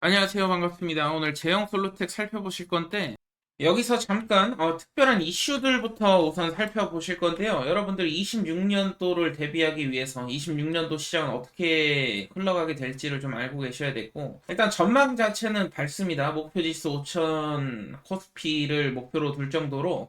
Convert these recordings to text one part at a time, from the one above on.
안녕하세요. 반갑습니다. 오늘 제형 솔루텍 살펴보실 건데, 여기서 잠깐 특별한 이슈들부터 우선 살펴보실 건데요. 여러분들 26년도를 대비하기 위해서 26년도 시장은 어떻게 흘러가게 될지를 좀 알고 계셔야 되고, 일단 전망 자체는 밝습니다. 목표 지수 5천 코스피를 목표로 둘 정도로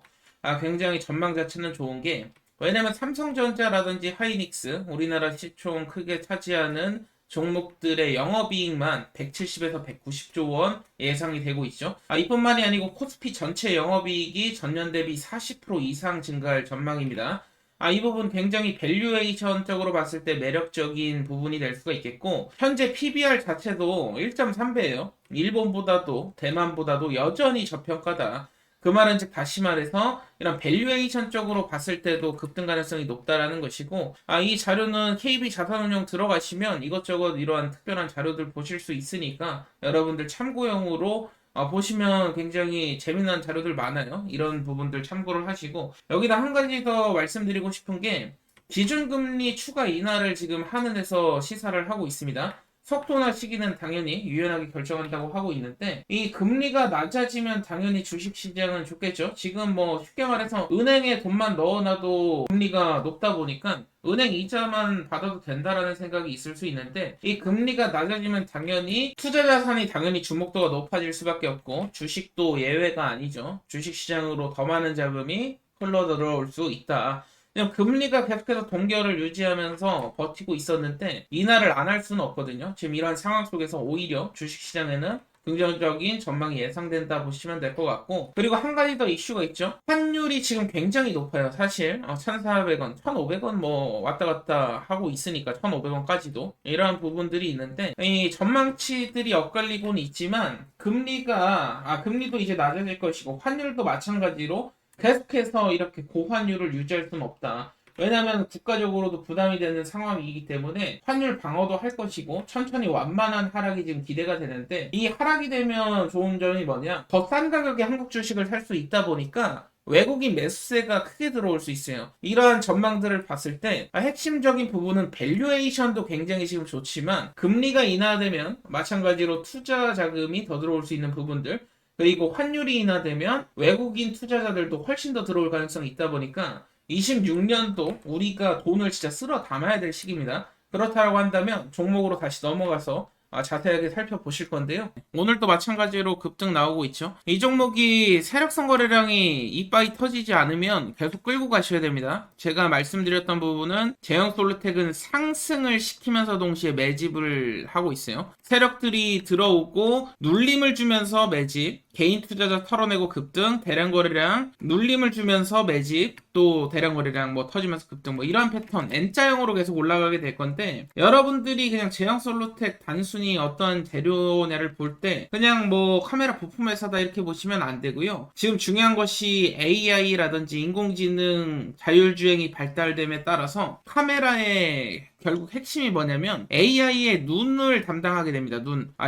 굉장히 전망 자체는 좋은 게, 왜냐면 삼성전자라든지 하이닉스, 우리나라 시총 크게 차지하는 종목들의 영업이익만 170에서 190조 원 예상이 되고 있죠. 이뿐만이 아니고 코스피 전체 영업이익이 전년 대비 40% 이상 증가할 전망입니다. 이 부분 굉장히 밸류에이션적으로 봤을 때 매력적인 부분이 될 수가 있겠고, 현재 PBR 자체도 1.3배예요. 일본보다도 대만보다도 여전히 저평가다. 그 말은 즉 다시 말해서 이런 밸류에이션적으로 봤을 때도 급등 가능성이 높다라는 것이고, 이 자료는 KB 자산운용 들어가시면 이것저것 이러한 특별한 자료들 보실 수 있으니까 여러분들 참고용으로 보시면 굉장히 재미난 자료들 많아요. 이런 부분들 참고를 하시고, 여기다 한 가지 더 말씀드리고 싶은 게, 기준금리 추가 인하를 지금 하는 데서 시사를 하고 있습니다. 속도나 시기는 당연히 유연하게 결정한다고 하고 있는데, 이 금리가 낮아지면 당연히 주식시장은 좋겠죠. 지금 뭐 쉽게 말해서 은행에 돈만 넣어놔도 금리가 높다 보니까 은행 이자만 받아도 된다라는 생각이 있을 수 있는데, 이 금리가 낮아지면 당연히 투자 자산이 당연히 주목도가 높아질 수밖에 없고, 주식도 예외가 아니죠. 주식시장으로 더 많은 자금이 흘러 들어올 수 있다. 그냥 금리가 계속해서 동결을 유지하면서 버티고 있었는데 인하를 안 할 수는 없거든요. 지금 이러한 상황 속에서 오히려 주식시장에는 긍정적인 전망이 예상된다 보시면 될 것 같고, 그리고 한 가지 더 이슈가 있죠. 환율이 지금 굉장히 높아요. 사실 1,400원, 1,500원 뭐 왔다 갔다 하고 있으니까 1,500원까지도 이러한 부분들이 있는데, 이 전망치들이 엇갈리고는 있지만 금리도 이제 낮아질 것이고 환율도 마찬가지로 계속해서 이렇게 고환율을 유지할 수는 없다. 왜냐하면 국가적으로도 부담이 되는 상황이기 때문에 환율 방어도 할 것이고 천천히 완만한 하락이 지금 기대가 되는데, 이 하락이 되면 좋은 점이 뭐냐? 더 싼 가격에 한국 주식을 살 수 있다 보니까 외국인 매수세가 크게 들어올 수 있어요. 이러한 전망들을 봤을 때 핵심적인 부분은 밸류에이션도 굉장히 지금 좋지만, 금리가 인하되면 마찬가지로 투자 자금이 더 들어올 수 있는 부분들, 그리고 환율이 인하되면 외국인 투자자들도 훨씬 더 들어올 가능성이 있다 보니까 26년도 우리가 돈을 진짜 쓸어 담아야 될 시기입니다. 그렇다고 한다면 종목으로 다시 넘어가서 자세하게 살펴보실 건데요. 오늘도 마찬가지로 급등 나오고 있죠. 이 종목이 세력성 거래량이 이빠이 터지지 않으면 계속 끌고 가셔야 됩니다. 제가 말씀드렸던 부분은 제형 솔루텍은 상승을 시키면서 동시에 매집을 하고 있어요. 세력들이 들어오고 눌림을 주면서 매집, 개인 투자자 털어내고 급등, 대량 거래량, 눌림을 주면서 매집, 또 대량 거래량 뭐 터지면서 급등, 뭐 이러한 패턴 N자형으로 계속 올라가게 될 건데, 여러분들이 그냥 제형 솔루텍 단순히 어떤 재료냐를 볼 때 그냥 뭐 카메라 부품 회사다 이렇게 보시면 안 되고요. 지금 중요한 것이 AI라든지 인공지능 자율주행이 발달됨에 따라서 카메라의 결국 핵심이 뭐냐면 AI의 눈을 담당하게 됩니다.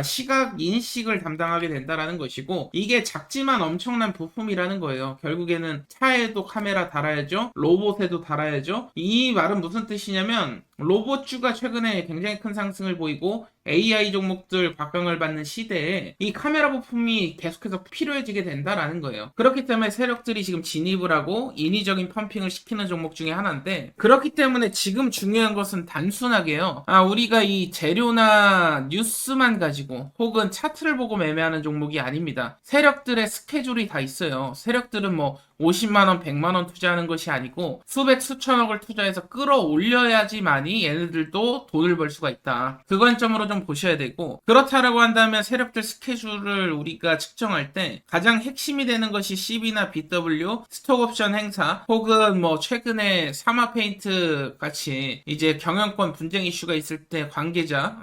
시각 인식을 담당하게 된다라는 것이고, 이게 작지만 엄청난 부품이라는 거예요. 결국에는 차에도 카메라 달아야죠. 로봇에도 달아야죠. 이 말은 무슨 뜻이냐면, 로봇주가 최근에 굉장히 큰 상승을 보이고 AI 종목들 각광을 받는 시대에 이 카메라 부품이 계속해서 필요해지게 된다라는 거예요. 그렇기 때문에 세력들이 지금 진입을 하고 인위적인 펌핑을 시키는 종목 중에 하나인데, 그렇기 때문에 지금 중요한 것은 단순하게요. 우리가 이 재료나 뉴스만 가지고 혹은 차트를 보고 매매하는 종목이 아닙니다. 세력들의 스케줄이 다 있어요. 세력들은 뭐 50만원, 100만원 투자하는 것이 아니고 수백, 수천억을 투자해서 끌어올려야지만이 얘네들도 돈을 벌 수가 있다. 그 관점으로 좀 보셔야 되고, 그렇다라고 한다면 세력들 스케줄을 우리가 측정할 때 가장 핵심이 되는 것이 CB나 BW, 스톡옵션 행사, 혹은 뭐 최근에 사마페인트 같이 이제 경영권 분쟁 이슈가 있을 때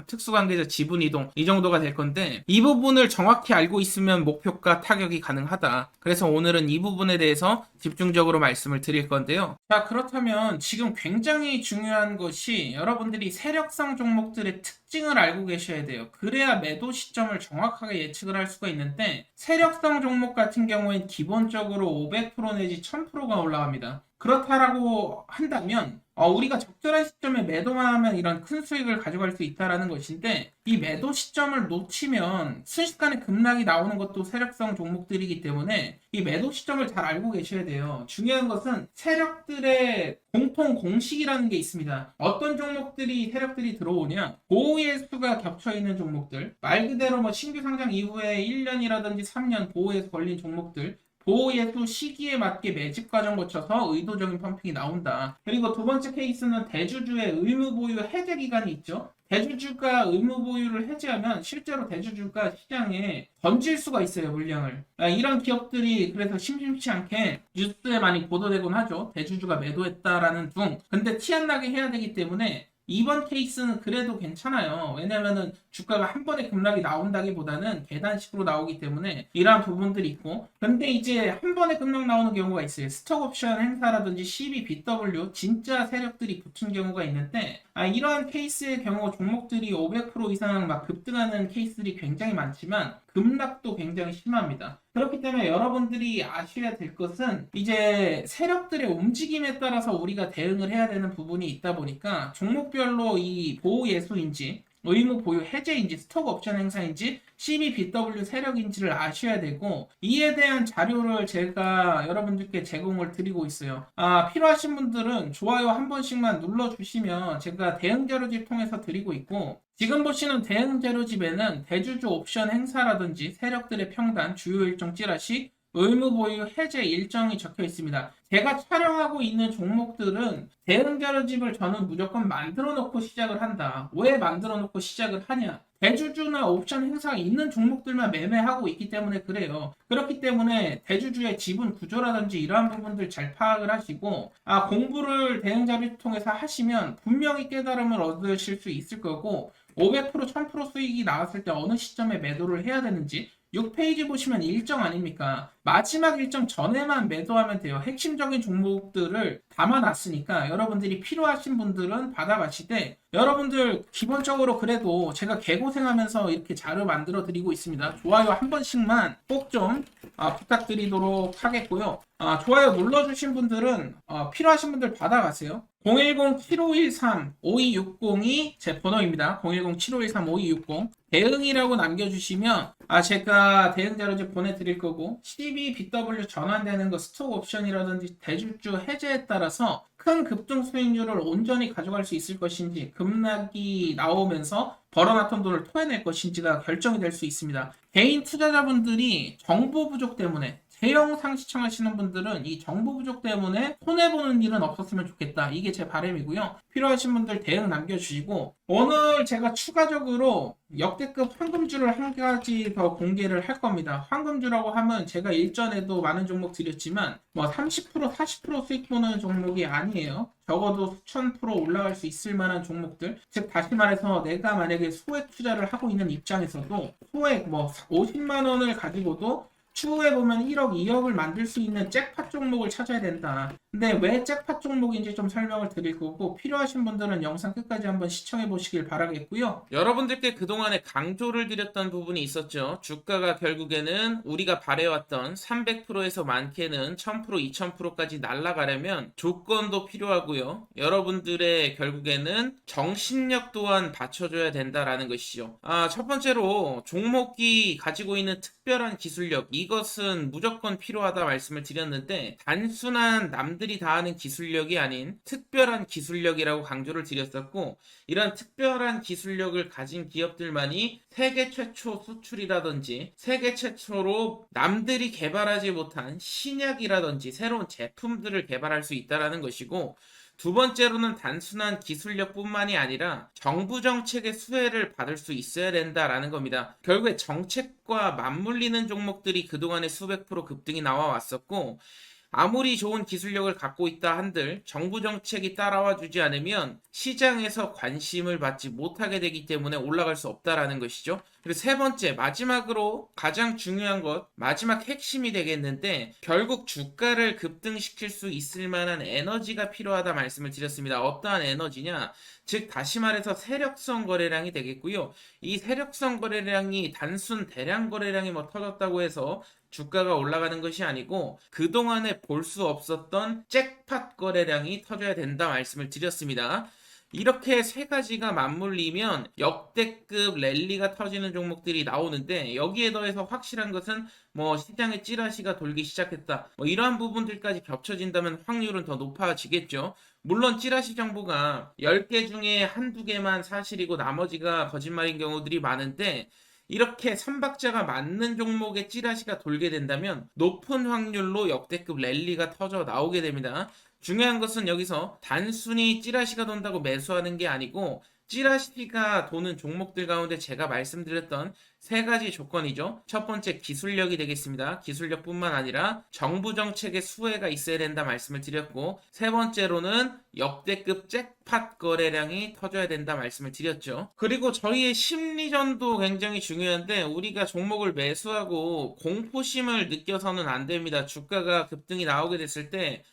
특수관계자 지분 이동, 이 정도가 될 건데, 이 부분을 정확히 알고 있으면 목표가 타격이 가능하다. 그래서 오늘은 이 부분에 대해서 집중적으로 말씀을 드릴 건데요. 자, 그렇다면 지금 굉장히 중요한 것이 여러분들이 세력성 종목들의 특징을 알고 계셔야 돼요. 그래야 매도 시점을 정확하게 예측을 할 수가 있는데, 세력성 종목 같은 경우엔 기본적으로 500% 내지 1000%가 올라갑니다. 그렇다라고 한다면 우리가 적절한 시점에 매도만 하면 이런 큰 수익을 가져갈 수 있다라는 것인데 이 매도 시점을 놓치면 순식간에 급락이 나오는 것도 세력성 종목들이기 때문에 이 매도 시점을 잘 알고 계셔야 돼요. 중요한 것은 세력들의 공통 공식이라는 게 있습니다. 어떤 종목들이 세력들이 들어오냐? 보호의 수가 겹쳐 있는 종목들, 말 그대로 뭐 신규 상장 이후에 1년이라든지 3년 보호에 걸린 종목들, 보호예수 시기에 맞게 매집 과정 거쳐서 의도적인 펌핑이 나온다. 그리고 두 번째 케이스는 대주주의 의무 보유 해제 기간이 있죠. 대주주가 의무 보유를 해제하면 실제로 대주주가 시장에 던질 수가 있어요, 물량을. 이런 기업들이 그래서 심심치 않게 뉴스에 많이 보도되곤 하죠. 대주주가 매도했다라는 둥. 근데 티 안 나게 해야 되기 때문에 이번 케이스는 그래도 괜찮아요. 왜냐면은 주가가 한 번에 급락이 나온다기보다는 계단식으로 나오기 때문에 이러한 부분들이 있고, 근데 이제 한 번에 급락 나오는 경우가 있어요. 스톡옵션 행사라든지 CBBW 진짜 세력들이 붙은 경우가 있는데, 이러한 케이스의 경우 종목들이 500% 이상 막 급등하는 케이스들이 굉장히 많지만 급락도 굉장히 심합니다. 그렇기 때문에 여러분들이 아셔야 될 것은 이제 세력들의 움직임에 따라서 우리가 대응을 해야 되는 부분이 있다 보니까 종목별로 이 보호 예수인지 의무 보유 해제인지 스톡 옵션 행사인지 CBBW 세력인지를 아셔야 되고, 이에 대한 자료를 제가 여러분들께 제공을 드리고 있어요. 필요하신 분들은 좋아요 한 번씩만 눌러주시면 제가 대응 자료집 통해서 드리고 있고, 지금 보시는 대응 자료집에는 대주주 옵션 행사라든지 세력들의 평단, 주요 일정 찌라시, 의무 보유 해제 일정이 적혀 있습니다. 제가 촬영하고 있는 종목들은 대응 자료집을 저는 무조건 만들어 놓고 시작을 한다. 왜 만들어 놓고 시작을 하냐? 대주주나 옵션 행사가 있는 종목들만 매매하고 있기 때문에 그래요. 그렇기 때문에 대주주의 지분 구조라든지 이러한 부분들 잘 파악을 하시고, 공부를 대응 자료 통해서 하시면 분명히 깨달음을 얻으실 수 있을 거고, 500% 1000% 수익이 나왔을 때 어느 시점에 매도를 해야 되는지 6페이지 보시면 일정 아닙니까? 마지막 일정 전에만 매도하면 돼요. 핵심적인 종목들을 담아놨으니까 여러분들이 필요하신 분들은 받아가시되, 여러분들 기본적으로 그래도 제가 개고생하면서 이렇게 자료 만들어 드리고 있습니다. 좋아요 한 번씩만 꼭 좀 부탁드리도록 하겠고요. 좋아요 눌러주신 분들은 필요하신 분들 받아가세요. 010-7513-5260이 제 번호입니다. 010-7513-5260 대응이라고 남겨주시면 제가 대응 자료집 보내드릴 거고, CBBW 전환되는 거 스톡 옵션이라든지 대주주 해제에 따라서 큰 급등 수익률을 온전히 가져갈 수 있을 것인지, 급락이 나오면서 벌어놨던 돈을 토해낼 것인지가 결정이 될 수 있습니다. 개인 투자자분들이 정보 부족 때문에, 제 영상 시청하시는 분들은 이 정보 부족 때문에 손해보는 일은 없었으면 좋겠다. 이게 제 바람이고요. 필요하신 분들 대응 남겨주시고, 오늘 제가 추가적으로 역대급 황금주를 한 가지 더 공개를 할 겁니다. 황금주라고 하면 제가 일전에도 많은 종목 드렸지만 뭐 30% 40% 수익 보는 종목이 아니에요. 적어도 수천 프로 올라갈 수 있을 만한 종목들, 즉 다시 말해서 내가 만약에 소액 투자를 하고 있는 입장에서도 소액 뭐 50만 원을 가지고도 추후에 보면 1억, 2억을 만들 수 있는 잭팟 종목을 찾아야 된다. 근데 왜 잭팟 종목인지 좀 설명을 드릴 거고, 필요하신 분들은 영상 끝까지 한번 시청해 보시길 바라겠고요. 여러분들께 그동안에 강조를 드렸던 부분이 있었죠. 주가가 결국에는 우리가 바래왔던 300%에서 많게는 1000%, 2000%까지 날아가려면 조건도 필요하고요. 여러분들의 결국에는 정신력 또한 받쳐줘야 된다라는 것이죠. 첫 번째로 종목이 가지고 있는 특별한 기술력, 이것은 무조건 필요하다 말씀을 드렸는데, 단순한 남들이 다 하는 기술력이 아닌 특별한 기술력이라고 강조를 드렸었고, 이런 특별한 기술력을 가진 기업들만이 세계 최초 수출이라든지 세계 최초로 남들이 개발하지 못한 신약이라든지 새로운 제품들을 개발할 수 있다는 것이고, 두 번째로는 단순한 기술력뿐만이 아니라 정부 정책의 수혜를 받을 수 있어야 된다라는 겁니다. 결국에 정책과 맞물리는 종목들이 그동안에 수백 프로 급등이 나와 왔었고, 아무리 좋은 기술력을 갖고 있다 한들 정부 정책이 따라와 주지 않으면 시장에서 관심을 받지 못하게 되기 때문에 올라갈 수 없다라는 것이죠. 그리고 세 번째, 마지막으로 가장 중요한 것, 마지막 핵심이 되겠는데 결국 주가를 급등시킬 수 있을 만한 에너지가 필요하다 말씀을 드렸습니다. 어떠한 에너지냐? 즉 다시 말해서 세력성 거래량이 되겠고요. 이 세력성 거래량이 단순 대량 거래량이 뭐 터졌다고 해서 주가가 올라가는 것이 아니고 그동안에 볼 수 없었던 잭팟 거래량이 터져야 된다 말씀을 드렸습니다. 이렇게 세 가지가 맞물리면 역대급 랠리가 터지는 종목들이 나오는데 여기에 더해서 확실한 것은 뭐 시장에 찌라시가 돌기 시작했다. 뭐 이러한 부분들까지 겹쳐진다면 확률은 더 높아지겠죠. 물론 찌라시 정보가 10개 중에 한두 개만 사실이고 나머지가 거짓말인 경우들이 많은데 이렇게 삼박자가 맞는 종목의 찌라시가 돌게 된다면 높은 확률로 역대급 랠리가 터져 나오게 됩니다. 중요한 것은 여기서 단순히 찌라시가 돈다고 매수하는 게 아니고 찌라시가 도는 종목들 가운데 제가 말씀드렸던 세 가지 조건이죠. 첫 번째 기술력이 되겠습니다. 기술력뿐만 아니라 정부 정책의 수혜가 있어야 된다 말씀을 드렸고 세 번째로는 역대급 잭팟 거래량이 터져야 된다 말씀을 드렸죠. 그리고 저희의 심리전도 굉장히 중요한데 우리가 종목을 매수하고 공포심을 느껴서는 안 됩니다. 주가가 급등이 나오게 됐을 때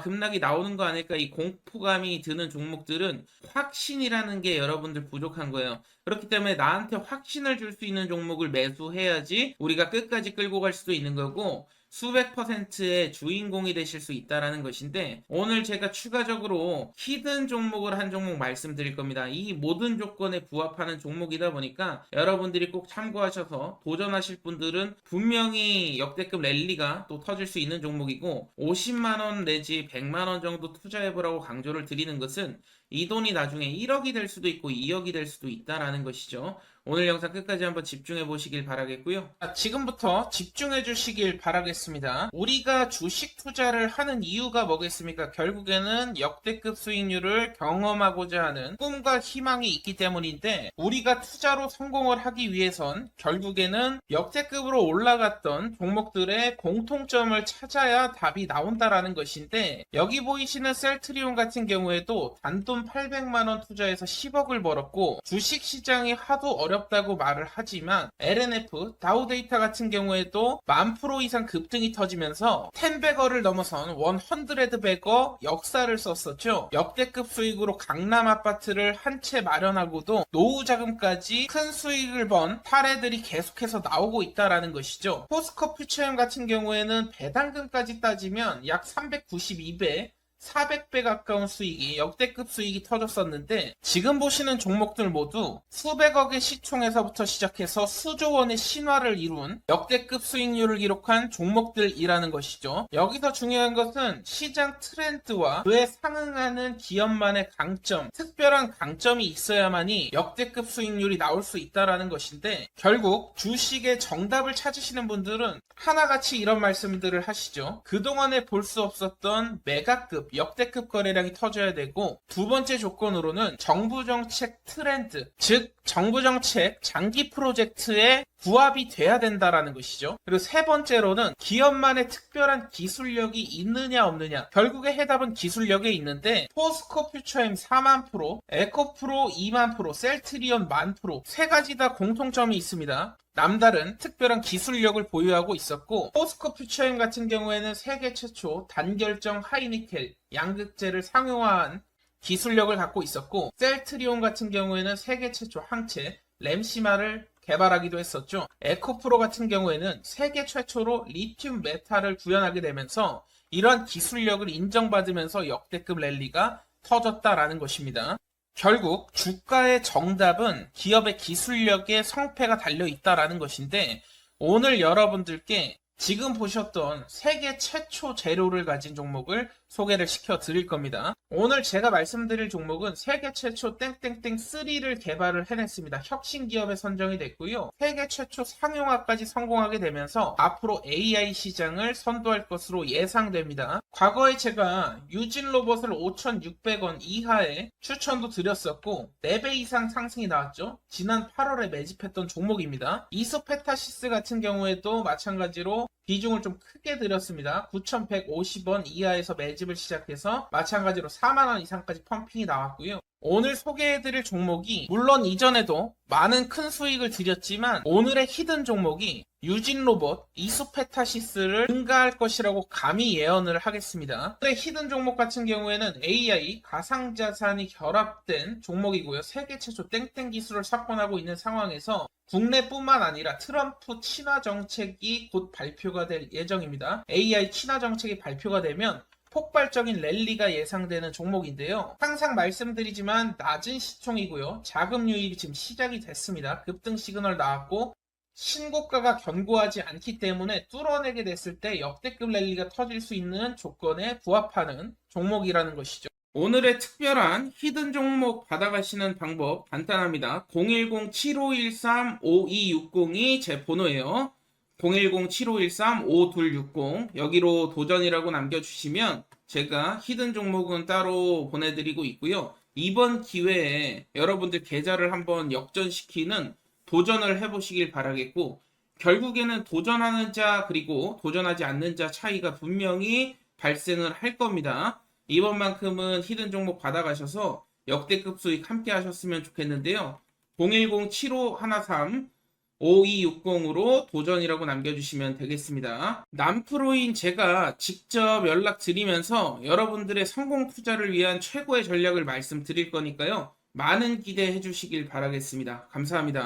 급락이 나오는 거 아닐까 이 공포감이 드는 종목들은 확신이라는 게 여러분들 부족한 거예요. 그렇기 때문에 나한테 확신을 줄 수 있는 종목을 매수해야지 우리가 끝까지 끌고 갈 수도 있는 거고 수백 퍼센트의 주인공이 되실 수 있다라는 것인데 오늘 제가 추가적으로 히든 종목을 한 종목 말씀드릴 겁니다. 이 모든 조건에 부합하는 종목이다 보니까 여러분들이 꼭 참고하셔서 도전하실 분들은 분명히 역대급 랠리가 또 터질 수 있는 종목이고 50만원 내지 100만원 정도 투자해보라고 강조를 드리는 것은 이 돈이 나중에 1억이 될 수도 있고 2억이 될 수도 있다라는 것이죠. 오늘 영상 끝까지 한번 집중해 보시길 바라겠고요. 지금부터 집중해 주시길 바라겠습니다. 우리가 주식 투자를 하는 이유가 뭐겠습니까? 결국에는 역대급 수익률을 경험하고자 하는 꿈과 희망이 있기 때문인데 우리가 투자로 성공을 하기 위해선 결국에는 역대급으로 올라갔던 종목들의 공통점을 찾아야 답이 나온다라는 것인데 여기 보이시는 셀트리온 같은 경우에도 단돈 800만원 투자해서 10억을 벌었고 주식시장이 하도 어렵다고 말을 하지만 LNF, 다우데이터 같은 경우에도 10,000% 이상 급등이 터지면서 10배거를 넘어선 100배거 역사를 썼었죠. 역대급 수익으로 강남 아파트를 한 채 마련하고도 노후 자금까지 큰 수익을 번 사례들이 계속해서 나오고 있다라는 것이죠. 포스코 퓨처엠 같은 경우에는 배당금까지 따지면 약 392배 400배 가까운 수익이 역대급 수익이 터졌었는데 지금 보시는 종목들 모두 수백억의 시총에서부터 시작해서 수조 원의 신화를 이룬 역대급 수익률을 기록한 종목들이라는 것이죠. 여기서 중요한 것은 시장 트렌드와 그에 상응하는 기업만의 강점, 특별한 강점이 있어야만이 역대급 수익률이 나올 수 있다는 것인데 결국 주식의 정답을 찾으시는 분들은 하나같이 이런 말씀들을 하시죠. 그동안에 볼 수 없었던 메가급 역대급 거래량이 터져야 되고 두 번째 조건으로는 정부 정책 트렌드, 즉 정부 정책 장기 프로젝트에 부합이 돼야 된다라는 것이죠. 그리고 세 번째로는 기업만의 특별한 기술력이 있느냐 없느냐. 결국에 해답은 기술력에 있는데 포스코 퓨처엠 4만%, 에코프로 2만%, 셀트리온 10,000%, 세 가지 다 공통점이 있습니다. 남다른 특별한 기술력을 보유하고 있었고 포스코 퓨처엠 같은 경우에는 세계 최초 단결정 하이니켈 양극재를 상용화한 기술력을 갖고 있었고 셀트리온 같은 경우에는 세계 최초 항체 램시마를 개발하기도 했었죠. 에코프로 같은 경우에는 세계 최초로 리튬 메탈을 구현하게 되면서 이러한 기술력을 인정받으면서 역대급 랠리가 터졌다라는 것입니다. 결국 주가의 정답은 기업의 기술력에 성패가 달려있다라는 것인데 오늘 여러분들께 지금 보셨던 세계 최초 재료를 가진 종목을 소개를 시켜 드릴 겁니다. 오늘 제가 말씀드릴 종목은 세계 최초 땡땡땡 3를 개발을 해냈습니다. 혁신 기업에 선정이 됐고요. 세계 최초 상용화까지 성공하게 되면서 앞으로 AI 시장을 선도할 것으로 예상됩니다. 과거에 제가 유진 로봇을 5,600원 이하에 추천도 드렸었고 4배 이상 상승이 나왔죠. 지난 8월에 매집했던 종목입니다. 이소페타시스 같은 경우에도 마찬가지로 비중을 좀 크게 드렸습니다. 9,150원 이하에서 매집 매집을 시작해서 마찬가지로 4만원 이상까지 펌핑이 나왔고요. 오늘 소개해드릴 종목이 물론 이전에도 많은 큰 수익을 드렸지만 오늘의 히든 종목이 유진로봇, 이수페타시스를 능가할 것이라고 감히 예언을 하겠습니다. 오늘의 히든 종목 같은 경우에는 AI, 가상자산이 결합된 종목이고요. 세계 최초 땡땡 기술을 석권하고 있는 상황에서 국내뿐만 아니라 트럼프 친화 정책이 곧 발표가 될 예정입니다. AI 친화 정책이 발표가 되면 폭발적인 랠리가 예상되는 종목인데요. 항상 말씀드리지만 낮은 시총이고요. 자금 유입이 지금 시작이 됐습니다. 급등 시그널 나왔고 신고가가 견고하지 않기 때문에 뚫어내게 됐을 때 역대급 랠리가 터질 수 있는 조건에 부합하는 종목이라는 것이죠. 오늘의 특별한 히든 종목 받아가시는 방법 간단합니다. 010-7513-5260이 제 번호예요. 010-7513-5260 여기로 도전이라고 남겨주시면 제가 히든 종목은 따로 보내드리고 있고요. 이번 기회에 여러분들 계좌를 한번 역전시키는 도전을 해보시길 바라겠고 결국에는 도전하는 자 그리고 도전하지 않는 자 차이가 분명히 발생을 할 겁니다. 이번만큼은 히든 종목 받아가셔서 역대급 수익 함께 하셨으면 좋겠는데요. 010-7513-5260으로 도전이라고 남겨주시면 되겠습니다. 남프로인 제가 직접 연락드리면서 여러분들의 성공 투자를 위한 최고의 전략을 말씀드릴 거니까요. 많은 기대해 주시길 바라겠습니다. 감사합니다.